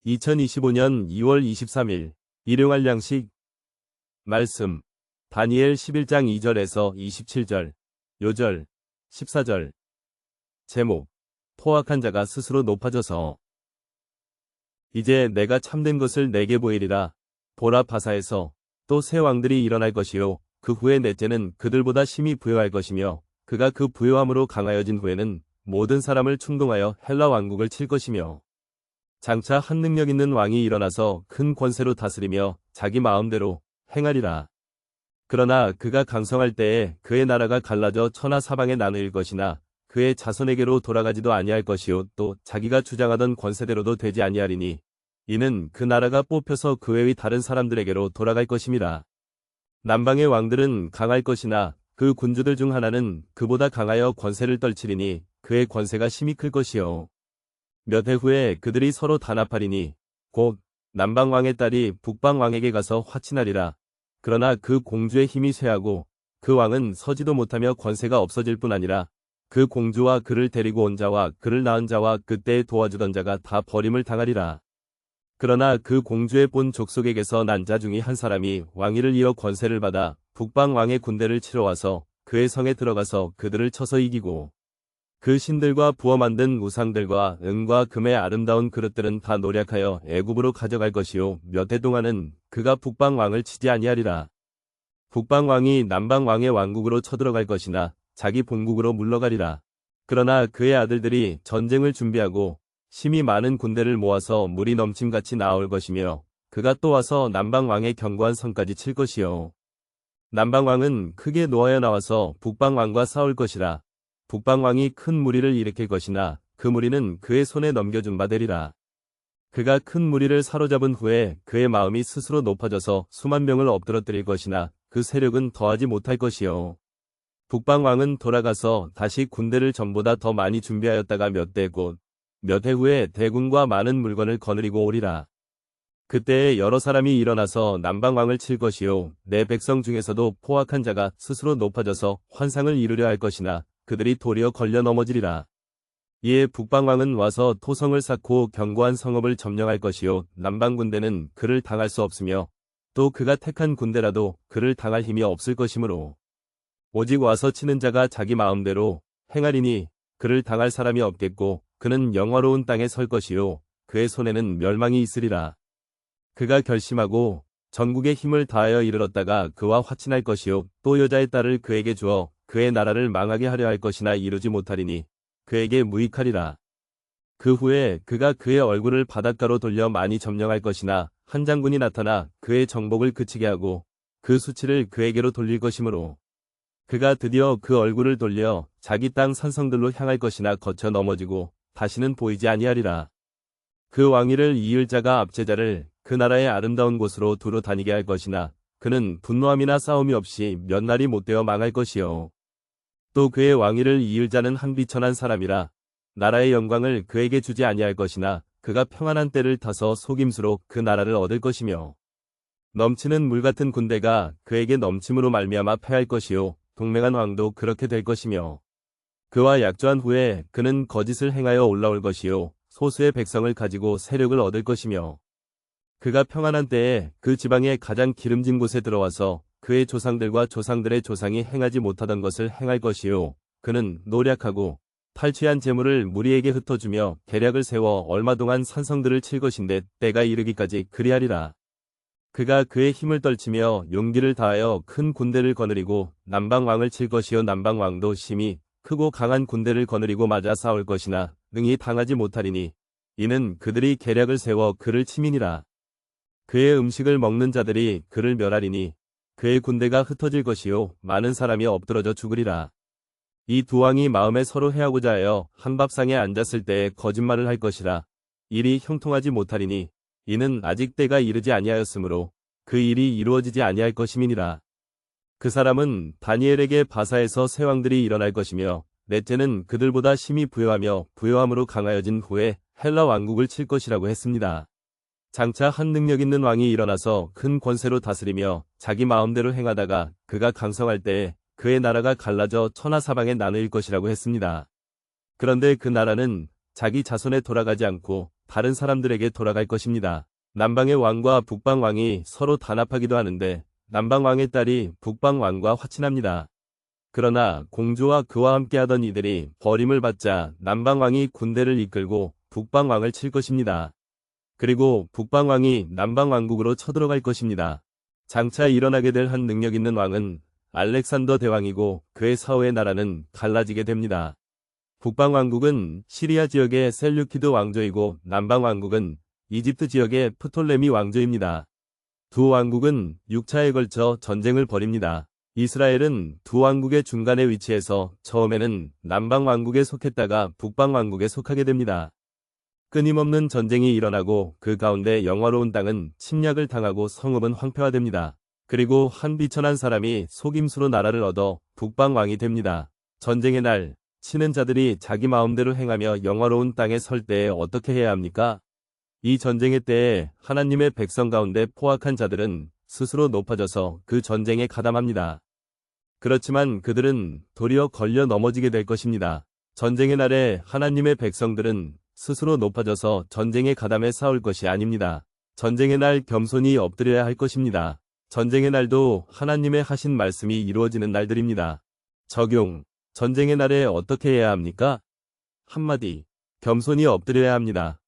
2025년 2월 23일 일용할 양식 말씀 다니엘 11장 2절에서 27절 요절 14절 제목 포악한 자가 스스로 높아져서 이제 내가 참된 것을 내게 보이리라. 보라 바사에서 또 새 왕들이 일어날 것이요 그 후에 넷째는 그들보다 심히 부요할 것이며 그가 그 부요함으로 강하여진 후에는 모든 사람을 충동하여 헬라 왕국을 칠 것이며 장차 한 능력 있는 왕이 일어나서 큰 권세로 다스리며 자기 마음대로 행하리라. 그러나 그가 강성할 때에 그의 나라가 갈라져 천하 사방에 나누일 것이나 그의 자손에게로 돌아가지도 아니할 것이요 또 자기가 주장하던 권세대로도 되지 아니하리니 이는 그 나라가 뽑혀서 그 외의 다른 사람들에게로 돌아갈 것임이라. 남방의 왕들은 강할 것이나 그 군주들 중 하나는 그보다 강하여 권세를 떨치리니 그의 권세가 심히 클 것이요. 몇 해 후에 그들이 서로 단합하리니 곧 남방왕의 딸이 북방왕에게 가서 화친하리라. 그러나 그 공주의 힘이 쇠하고 그 왕은 서지도 못하며 권세가 없어질 뿐 아니라 그 공주와 그를 데리고 온 자와 그를 낳은 자와 그때에 도와주던 자가 다 버림을 당하리라. 그러나 그 공주의 본 족속에게서 난 자 중에 한 사람이 왕위를 이어 권세를 받아 북방왕의 군대를 치러 와서 그의 성에 들어가서 그들을 쳐서 이기고 그 신들과 부어 만든 우상들과 은과 금의 아름다운 그릇들은 다 노략하여 애굽으로 가져갈 것이요 몇 해 동안은 그가 북방왕을 치지 아니하리라. 북방왕이 남방왕의 왕국으로 쳐들어갈 것이나 자기 본국으로 물러가리라. 그러나 그의 아들들이 전쟁을 준비하고 심히 많은 군대를 모아서 물이 넘침같이 나올 것이며 그가 또 와서 남방왕의 견고한 성까지 칠 것이요. 남방왕은 크게 노하여 나와서 북방왕과 싸울 것이라. 북방왕이 큰 무리를 일으킬 것이나 그 무리는 그의 손에 넘겨준 바 되리라. 그가 큰 무리를 사로잡은 후에 그의 마음이 스스로 높아져서 수만 명을 엎드러뜨릴 것이나 그 세력은 더하지 못할 것이요. 북방왕은 돌아가서 다시 군대를 전보다 더 많이 준비하였다가 몇 해 후에 대군과 많은 물건을 거느리고 오리라. 그때에 여러 사람이 일어나서 남방왕을 칠 것이요 내 백성 중에서도 포악한 자가 스스로 높아져서 환상을 이루려 할 것이나 그들이 도리어 걸려 넘어지리라. 이에 북방왕은 와서 토성을 쌓고 견고한 성읍을 점령할 것이요 남방 군대는 그를 당할 수 없으며 또 그가 택한 군대라도 그를 당할 힘이 없을 것이므로 오직 와서 치는 자가 자기 마음대로 행하리니 그를 당할 사람이 없겠고 그는 영화로운 땅에 설 것이요 그의 손에는 멸망이 있으리라. 그가 결심하고 전국의 힘을 다하여 이르렀다가 그와 화친할 것이요 또 여자의 딸을 그에게 주어 그의 나라를 망하게 하려 할 것이나 이루지 못하리니 그에게 무익하리라. 그 후에 그가 그의 얼굴을 바닷가로 돌려 많이 점령할 것이나 한 장군이 나타나 그의 정복을 그치게 하고 그 수치를 그에게로 돌릴 것이므로 그가 드디어 그 얼굴을 돌려 자기 땅 산성들로 향할 것이나 거쳐 넘어지고 다시는 보이지 아니하리라. 그 왕위를 이을 자가 압제자를 그 나라의 아름다운 곳으로 두루 다니게 할 것이나 그는 분노함이나 싸움이 없이 몇 날이 못되어 망할 것이요. 또 그의 왕위를 이을 자는 한 비천한 사람이라 나라의 영광을 그에게 주지 아니할 것이나 그가 평안한 때를 타서 속임수로 그 나라를 얻을 것이며 넘치는 물 같은 군대가 그에게 넘침으로 말미암아 패할 것이요 동맹한 왕도 그렇게 될 것이며 그와 약조한 후에 그는 거짓을 행하여 올라올 것이요 소수의 백성을 가지고 세력을 얻을 것이며 그가 평안한 때에 그 지방의 가장 기름진 곳에 들어와서 그의 조상들과 조상들의 조상이 행하지 못하던 것을 행할 것이요 그는 노략하고 탈취한 재물을 무리에게 흩어주며 계략을 세워 얼마 동안 산성들을 칠 것인데 때가 이르기까지 그리하리라. 그가 그의 힘을 떨치며 용기를 다하여 큰 군대를 거느리고 남방왕을 칠 것이요 남방왕도 심히 크고 강한 군대를 거느리고 맞아 싸울 것이나 능히 당하지 못하리니 이는 그들이 계략을 세워 그를 치민이라. 그의 음식을 먹는 자들이 그를 멸하리니 그의 군대가 흩어질 것이요 많은 사람이 엎드러져 죽으리라. 이 두 왕이 마음에 서로 해하고자 하여 한 밥상에 앉았을 때에 거짓말을 할 것이라. 일이 형통하지 못하리니 이는 아직 때가 이르지 아니하였으므로 그 일이 이루어지지 아니할 것임이니라. 그 사람은 다니엘에게 바사에서 새 왕들이 일어날 것이며 넷째는 그들보다 심히 부요하며 부요함으로 강하여진 후에 헬라 왕국을 칠 것이라고 했습니다. 장차 한 능력 있는 왕이 일어나서 큰 권세로 다스리며 자기 마음대로 행하다가 그가 강성할 때에 그의 나라가 갈라져 천하 사방에 나누일 것이라고 했습니다. 그런데 그 나라는 자기 자손에 돌아가지 않고 다른 사람들에게 돌아갈 것입니다. 남방의 왕과 북방 왕이 서로 단합하기도 하는데 남방 왕의 딸이 북방 왕과 화친합니다. 그러나 공주와 그와 함께하던 이들이 버림을 받자 남방 왕이 군대를 이끌고 북방 왕을 칠 것입니다. 그리고 북방 왕이 남방 왕국으로 쳐들어갈 것입니다. 장차 일어나게 될 한 능력 있는 왕은 알렉산더 대왕이고 그의 사후의 나라는 갈라지게 됩니다. 북방 왕국은 시리아 지역의 셀류키드 왕조이고 남방 왕국은 이집트 지역의 프톨레미 왕조입니다. 두 왕국은 6차에 걸쳐 전쟁을 벌입니다. 이스라엘은 두 왕국의 중간에 위치해서 처음에는 남방 왕국에 속했다가 북방 왕국에 속하게 됩니다. 끊임없는 전쟁이 일어나고 그 가운데 영화로운 땅은 침략을 당하고 성읍은 황폐화됩니다. 그리고 한 비천한 사람이 속임수로 나라를 얻어 북방 왕이 됩니다. 전쟁의 날, 치는 자들이 자기 마음대로 행하며 영화로운 땅에 설 때에 어떻게 해야 합니까? 이 전쟁의 때에 하나님의 백성 가운데 포악한 자들은 스스로 높아져서 그 전쟁에 가담합니다. 그렇지만 그들은 도리어 걸려 넘어지게 될 것입니다. 전쟁의 날에 하나님의 백성들은 스스로 높아져서 전쟁에 가담해 싸울 것이 아닙니다. 전쟁의 날 겸손히 엎드려야 할 것입니다. 전쟁의 날도 하나님의 하신 말씀이 이루어지는 날들입니다. 적용. 전쟁의 날에 어떻게 해야 합니까? 한마디. 겸손히 엎드려야 합니다.